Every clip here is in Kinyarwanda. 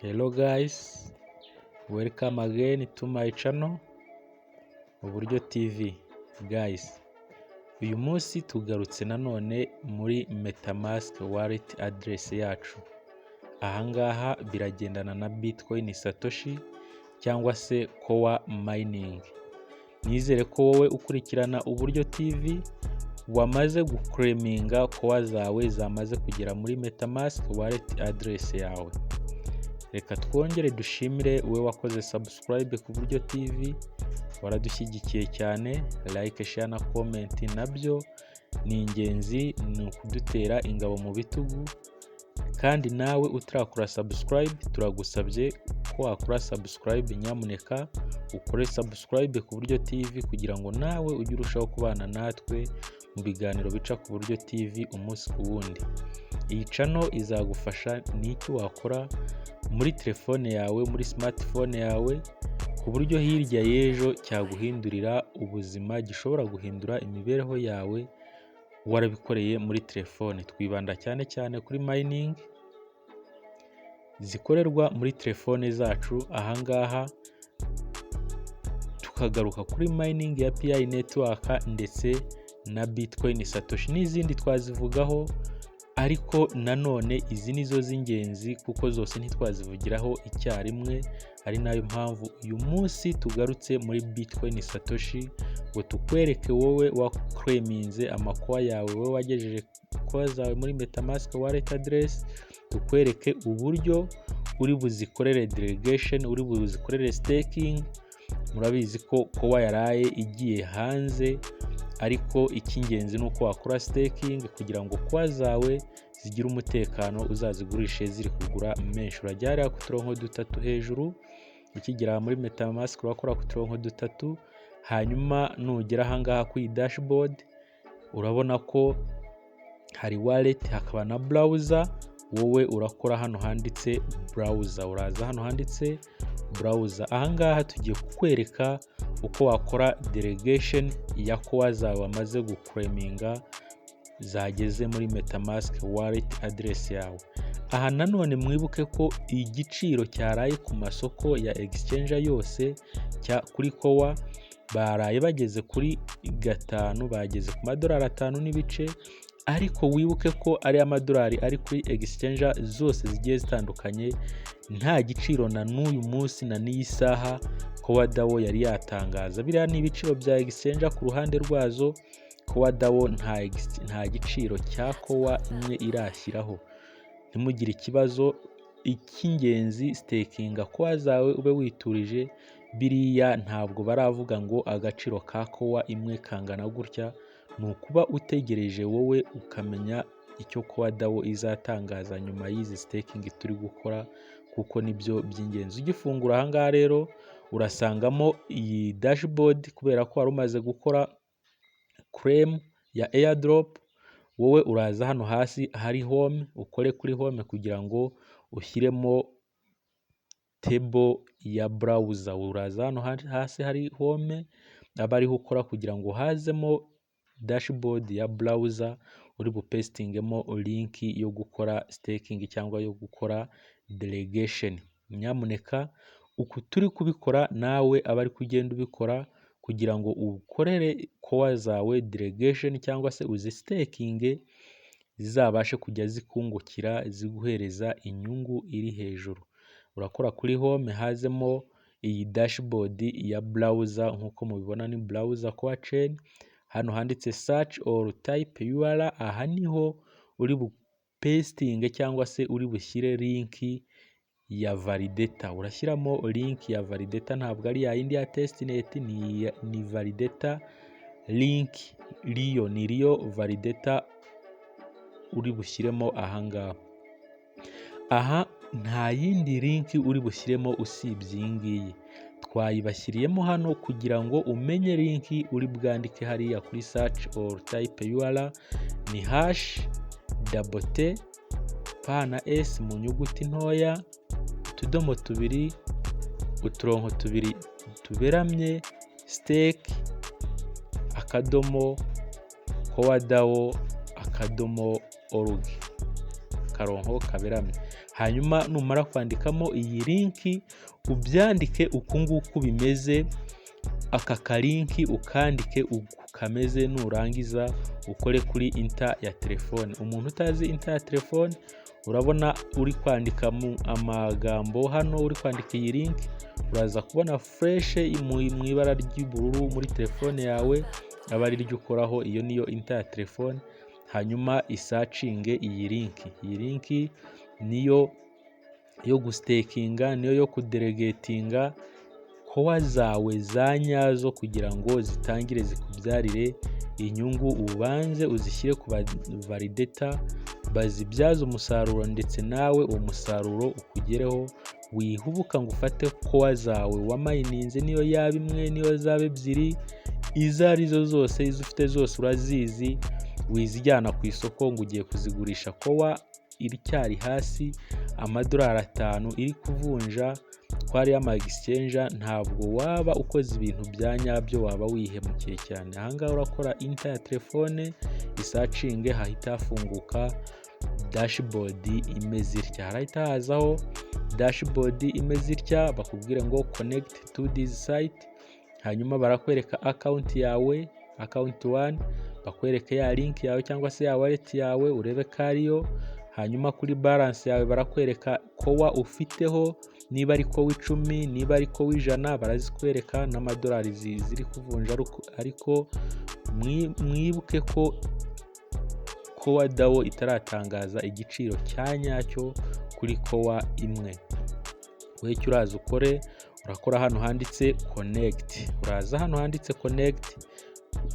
Hello guys, welcome again to my channel Uburyo TV. Guys, uyu munsi tugarutse nanone muri MetaMask wallet address yacu. Ahangaha biragendana na Bitcoin Satoshi cyangwa se core mining. Nizere ko wowe ukurikirana Uburyo TV wamaze guclaiminga core zawe zamaze kugera muri MetaMask wallet address yawe. Reka twongere dushimire we wakoze subscribe ku Buryo TV, waradushyigikiye cyane, like, share na comment nabyo ni ingenzi, ni ukudutera ingabo mu bitugu. Kandi nawe utarakora subscribe turagusabye ko wakora subscribe, nyamuneka ukore subscribe ku Buryo TV kugira ngo nawe ujye urushaho kubana natwe mu biganiro bica ku Buryo TV umunsi ku wundi. Iyi channel izagufasha n'iki wakora muri telefone yawe, muri smartphone yawe, ku buryo hirya y'ejo cyaguhindurira ubuzima, gishobora guhindura imibereho yawe warabikoreye muri telefone. Twibanda cyane cyane kuri mining zikorerwa muri telefone zacu. Ahangaha tukagaruka kuri mining ya PI network ndetse na Bitcoin Satoshi n'izindi twazivugaho, ariko nanone izi nizo z'ingenzi kuko zose ntitwazivugiraho icyarimwe. Ari nayo mpamvu uyu munsi tugarutse muri Bitcoin Satoshi ngo tukwereke wowe waclaiminze amakoa yawe, wowe wagejeje koa zawe muri MetaMask wallet address, tukwereke uburyo uri buzikorere delegation, uri buzikorere staking. Murabizi ko koa yaraye igiye hanze, ariko icy'ingenzi nuko wakora staking kugira ngo koa zawe zigira umutekano, uzazigurishe ziri kugura menshi. Urajya ku turongo dutatu hejuru, ukigera muri MetaMask urakora ku turongo dutatu, hanyuma nugera ahangaha ku dashboard urabona ko hari wallet hakaba na browser. Wowe urakora hano handitse browser, uraza hano handitse browser. Ahangaha tugiye kukwereka uko wakora delegation ya koa zawe wamaze guclaiminga zageze muri MetaMask wallet address yawe. Aha nanone mwibuke ko igiciro cyaraye ku masoko ya exchange yose kuri koa baraye bageze kuri 5, bageze ku madolari 5 n'ibice, ariko wibuke ko ari amadolari ari kuri exchange zose zigiye zitandukanye. Nta giciro na n'uyu munsi na n'iyi saha koa Dore yari yatangaza. Biriya ni ibiciro bya exchange ku ruhande rwazo. Koa Dore nta giciro cya koa imwe irashyiraho. Ntimugire ikibazo, icy'ingenzi stakinga koa zawe ube witurije. Biriya ntabwo baravuga ngo agaciro ka koa imwe kangana gutya, ni ukuba utegereje wowe ukamenya icyo koa Dore izatangaza nyuma y'izi staking turi gukora, kuko nibyo by'ingenzi. Ugifungura ahangaha rero urasangamo iyi dashboard kubera ko wari umaze gukora claim ya airdrop. Wowe uraza hano hasi hari home, ukore kuri home kugira ngo ushyiremo table ya browser. Uraza hano hasi hari home, aba ariho ukora kugira ngo hazemo dashboard ya browser, uri bupestingemo link yo gukora staking cyangwa yo gukora delegation. Nyamuneka uku turi kubikora nawe aba ari kugenda ubikora kugira ngo ukorere koa zawe delegation cyangwa se uzi staking zizabashe kujya zikungukira, ziguhereza inyungu iri hejuru. Urakora kuri home, hazemo iyi dashboard ya browser. Nkuko mubibona ni browser koa chain. Hano handitse search or type URL. Aha niho uri bupesting cyangwa se uri bushyire link ya validator. Urashyiramo link ya validator, ntabwo ari ya yindi ya testnet, ni validator link Rio, ni Rio validator uri bushyiremo ahangaha. Aha nta yindi link uri bushyiremo usibye iyi ngiyi. Twayibashyiriyemo hano kugira ngo umenye link uri bwandike hariya kuri search or type URL. Ni #t p na s mu nyuguti ntoya, utudomo 2, uturongo 2 tuberamye, stake akadomo koa Dore akadomo org. akarongo kaberamye. Hanyuma numara kwandikamo iyi linki ubyandike uku nguku bimeze, aka kalinki ukandike uku kameze, nurangiza ukore kuri inter ya telefone. Umuntu utazi inter ya telefone, urabona uri kwandika mu amagambo hano, uri kwandika iyi link uraza kubona fresh mu ibara ry'ubururu muri telefone yawe, aba ari ryo ukoraho. Iyo niyo inter ya telefone. Hanyuma isacinge iyi linki niyo yo gustakinga, niyo yo kudelegatinga core zawe za nyazo kugira ngo zitangire zikubyarire inyungu. Ubanze uzishyire ku validator bazibyaza umusaruro, ndetse nawe uwo musaruro ukugereho. Wihubuka ngo ufate core zawe wamayininze, niyo yaba imwe niyo zaba ebyiri, izo arizo zose, izo ufite zose urazizi, wizijyana ku isoko ngo ugiye kuzigurisha core iricyari hasi $5 iri kuvunja twari ama exchange. Ntabwo waba ukoze ibintu bya nyabyo, waba wihemukiye cyane. Ahangaha urakora inter ya telefone isacinge, hahita hafunguka dashboard imeze itya. Harahita hazaho dashboard imeze itya, bakubwire ngo connect to this site. Hanyuma barakwereka account yawe, account 1, bakwereke ya link yawe cyangwa se ya wallet yawe urebe ko ariyo. Hanyuma kuri balance yawe barakwereka core ufiteho, niba ari core 10, niba ari core 100, barazikwereka n'amadolari ziri kuvunja. Ariko mwibuke ko core DAO itaratangaza igiciro cya nyacyo kuri core imwe. Wecyo uraza ukore, urakora hano handitse connect, uraza hano handitse connect,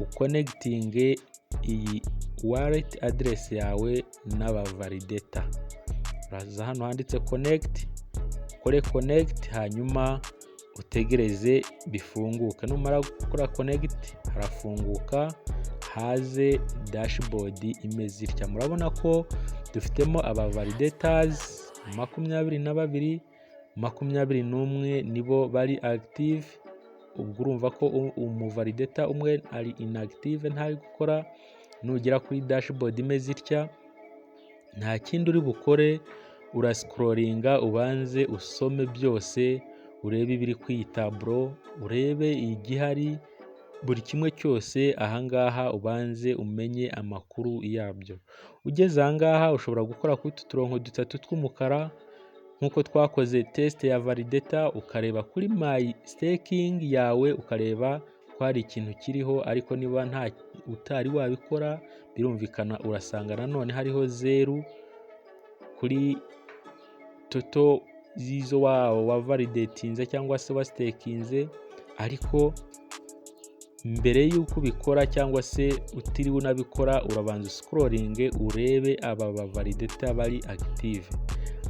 uconnecting iyi wallet address yawe n'aba validator. Uraza hano handitse connect, ukore connect, hanyuma utegereze bifunguka. Numara gukora connect harafunguka, haze dashboard imeze itya. Murabona ko dufitemo aba validators 22, 21 nibo bari active. Ubwo urumva ko umuvalidator umwe ari inactive, ntari gukora. Nugera kuri dashboard imeze itya, nta kindi uri bukore, urascrollinga ubanze usome byose, urebe ibiri kwitabro, urebe igihari, buri kimwe cyose. Ahangaha ubanze umenye amakuru yabyo. Ugeze ahangaha ushobora gukora kuri tuturongo 3 tw'umukara nkuko twakoze test ya validator, ukareba kuri my staking yawe, ukareba ko hari ikintu kiriho. Ariko niba nta utari wabikora, birumvikana urasanga nanone hariho 0 kuri toto zizo wa validatinze cyangwa se wa stakinze. Ariko mbere y'uko ubikora cyangwa se utiriwe unabikora, urabanza scrolling urebe aba validator bari active.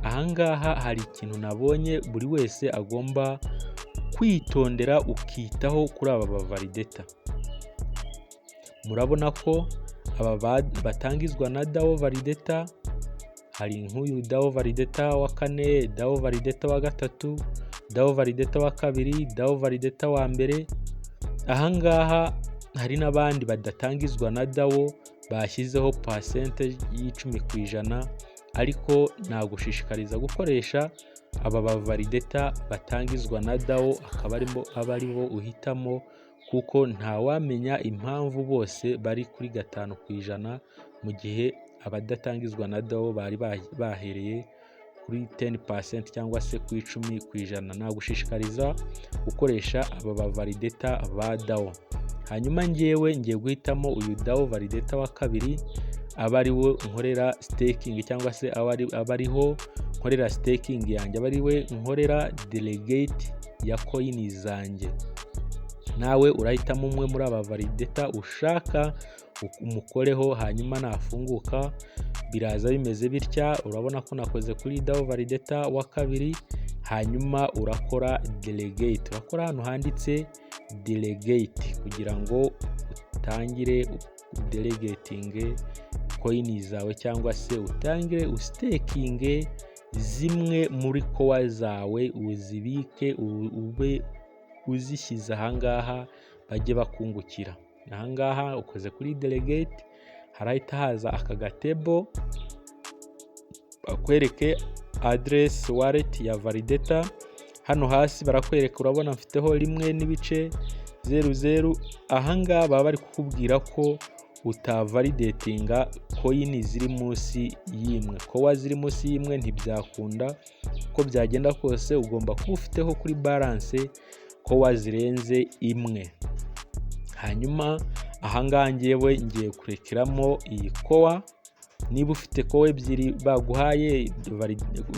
Ahangaha hari ikintu nabonye buri wese agomba kwitondera, ukitaho kuri aba validator. Murabona ko aba batangizwa na DAO validator, hari nk'uyu DAO validator wa 4, DAO validator wa 3, DAO validator wa 2, DAO validator wa 1. Ahangaha hari n'abandi badatangizwa na DAO bashyizeho percentage y'10%, ariko nagushishikariza gukoresha aba validator batangizwa na DAO, aba aribo uhitamo, kuko ntawamenya impamvu bose bari kuri 5% mu gihe abadatangizwa na DAO bari bahereye kuri 10% cyangwa se ku 10%. Nagushishikariza gukoresha aba validator ba DAO. Hanyuma ngiye guhitamo uyu DAO validator wa 2, aba ariwe nkorera staking cyangwa se aba ariho nkorera staking yanjye, aba ariwe nkorera delegate ya coin zanjye. Nawe urahitamo umwe muri aba validator ushaka umukoreho. Hanyuma nafunguka biraza bimeze bitya. Urabona ko nakoze kuri DAO validator wa 2, hanyuma urakora delegate. Urakora hano handitse delegate kugira ngo utangire delegating coin zawe, cyangwa se utangire ustaking zimwe muri core zawe, uzibike ube uzishyize ahangaha bajye bakungukira. Ahangaha ukoze kuri delegate, harahita haza aka gatebo bakwereke address wallet ya validator. Hano hasi barakwereka, urabona mfiteho 1.00. ahangaha baba bari kukubwira ko utavalidatinga coin ziri munsi y'imwe. Kowa ziri munsi y'imwe ntibyakunda, uko byagenda kose ugomba kuba ufiteho kuri balance kowa zirenze imwe. Hanyuma ahangaha ngiye kurekeramo iyi kowa. Niba ufite kowa ebyiri baguhaye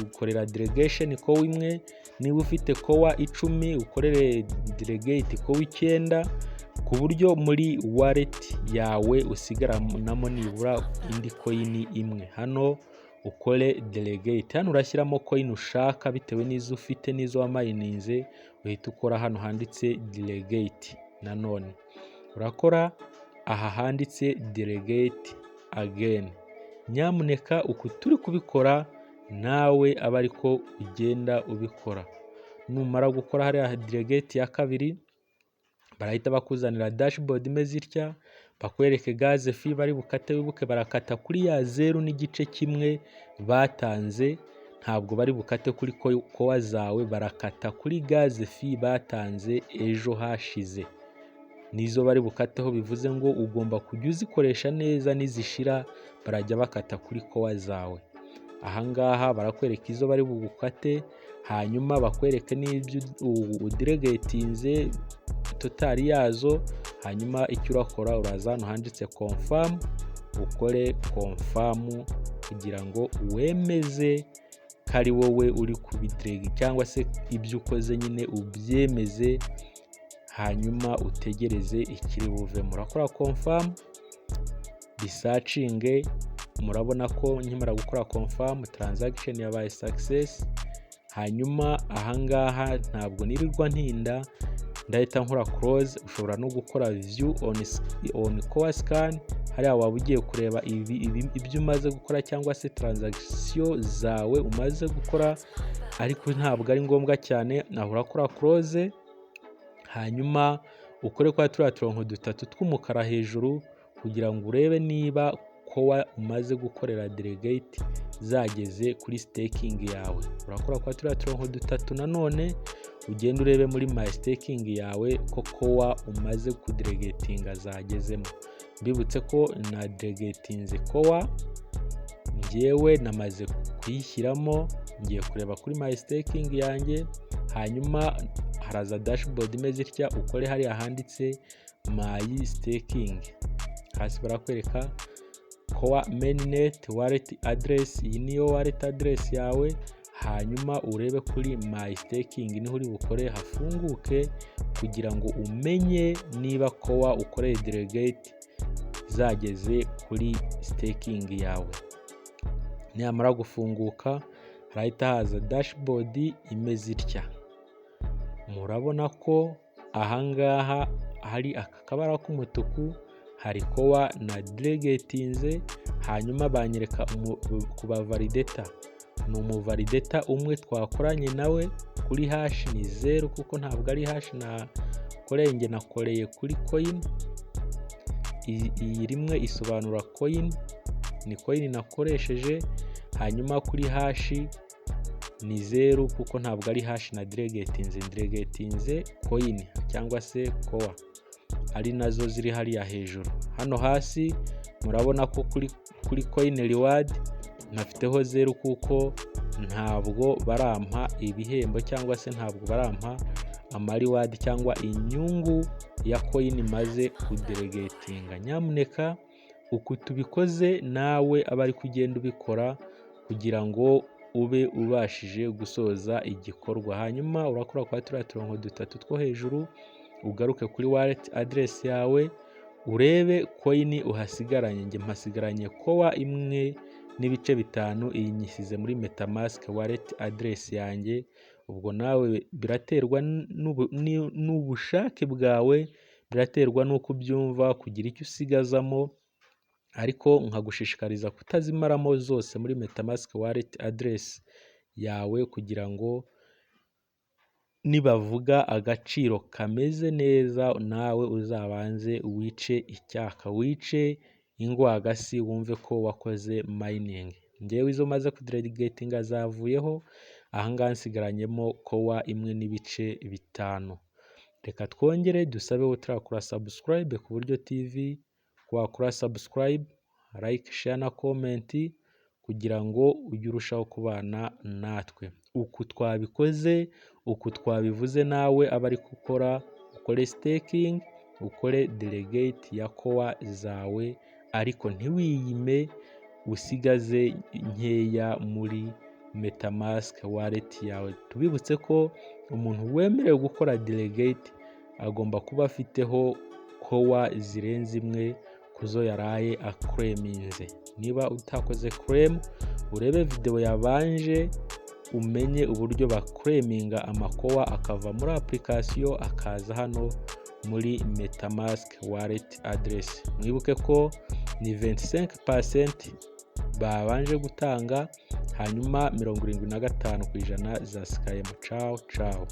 ukorera delegation kowa imwe, niba ufite kowa 10 ukorere delegate kowa 9, ku buryo muri wallet yawe usigaranamo nibura indi coin imwe. Hano ukore delegate, hano urashyiramo coin ushaka bitewe n'izo ufite n'izo wamayininze, uhita ukora hano handitse delegate. Nanone urakora aha handitse delegate again. Nyamuneka uku turi kubikora nawe aba ariko ugenda ubikora. Numara gukora hariya delegate ya kabiri, barahita bakuzanira dashboard imeze itya, bakwereke gas fee bari bukate. Wibuke barakata kuri ya 0.1 batanze, ntabwo bari bukate kuri kowa zawe, barakata kuri gas fee batanze ejo hashize, nizo bari bukateho. Bivuze ngo ugomba kujya uzikoresha neza, nizishira barajya bakata kuri kowa zawe. Ahangaha barakwereka izo bari bugukate, hanyuma bakwereke n'ibyo udelegatinze totali yazo. Hanyuma icyo urakora, uraza hano handitse confirm, ukore confirm kugira ngo wemeze ko ari wowe uri kubidelega, cyangwa se ibyo ukoze nyine ubyemeze, hanyuma utegereze ikiri buve. Murakora confirm, researching. Murabona ko nkimara gukora confirm transaction yabaye success. Hanyuma ahangaha ntabwo nirirwa ntinda, ndahita nkora close. Ushobora no gukora view on core scan, hariya waba ugiye kureba ibyo umaze gukora cyangwa se transaction zawe umaze gukora, ariko ntabwo ari ngombwa cyane. Naho urakora close, hanyuma ukore kwa turiya turongo dutatu tw'umukara hejuru kugira ngo urebe niba kowa umaze gukorera delegate zageze kuri staking yawe. Urakora kwa turiya turongo dutatu, nanone ugenda urebe muri my staking yawe ko kowa umaze kudelegatinga zagezemo. Mbibutse ko na delegatinze kowa, ngewe namaze kuyishyiramo. Ngiye kureba kuri my staking yanjye, hanyuma haraza dashboard imeze itya, ukore hariya handitse my staking. Hasi barakwereka kowa mainnet wallet address, iyi niyo wallet address yawe. Hanyuma urebe kuri my staking, niho uri bukore hafunguke kugira ngo umenye niba kowa ukoreye delegate zageze kuri staking yawe. Nyamara gufunguka, harahita haza dashboard imeze itya. Murabona ko ahangaha hari akabara k'umutuku, hari kowa na delegatinze. Hanyuma banyereka kuba validator, ni umuvalidator umwe twakoranye nawe kuri hash ni 0, kuko ntabwo ari hash nakoreye, nakoreye kuri coin. Iyi rimwe isobanura coin, ni coin nakoresheje. Hanyuma kuri hash ni 0, kuko ntabwo ari hash na delegatinze coin cyangwa se kowa, ari nazo ziri hariya hejuru. Hano hasi murabona ko kuri coin reward ntafiteho 0, kuko ntabwo barampa ibihembo cyangwa se ntabwo barampa amareward cyangwa inyungu ya coin maze kudelegatinga. Nyamuneka uku tubikoze nawe aba ari kugenda ubikora kugira ngo ube ubashije gusoza igikorwa. Hanyuma urakora kwa turiya turongo dutatu two hejuru, ugaruke kuri wallet address yawe, urebe coin uhasigaranye. Nge mpasigaranye kowa 1.5, iyi nyisize muri metamask wallet address yanjye. Ubwo nawe biraterwa n'ubushake bwawe, biraterwa n'uko ubyumva kugira icyo usigazamo, ariko nkagushishikariza kutazimaramo zose muri metamask wallet address yawe, kugira ngo nibavuga agaciro kameze neza nawe uzabanze wice icyaka, wice ingwagasi, wumve ko wakoze mining. ngewe izo maze kudelegatinga zavuyeho, ahangaha nsigaranyemo kowa 1.5. Reka twongere dusabe utarakora subscribe ku buryo TV, wakora subscribe, like, share na comment kugira ngo ujye urushaho kubana natwe. Uku twabikoze, uku twabivuze, nawe abari gukora ukore staking, ukore delegate ya kowa zawe, ariko ntiwiyime, usigaze nkeya muri metamask wallet yawe. Tubibutse ko umuntu wemerewe gukora delegate agomba kuba afiteho kowa zirenze imwe kuzo yaraye aclaiminze. Niba utakoze claim, urebe video yabanje umenye uburyo baclaiminga amakowa akava muri application akaza hano muri metamask wallet address. Mwibuke ko ni 25% babanje gutanga, hanyuma 75% zasikayemo. Ciao ciao.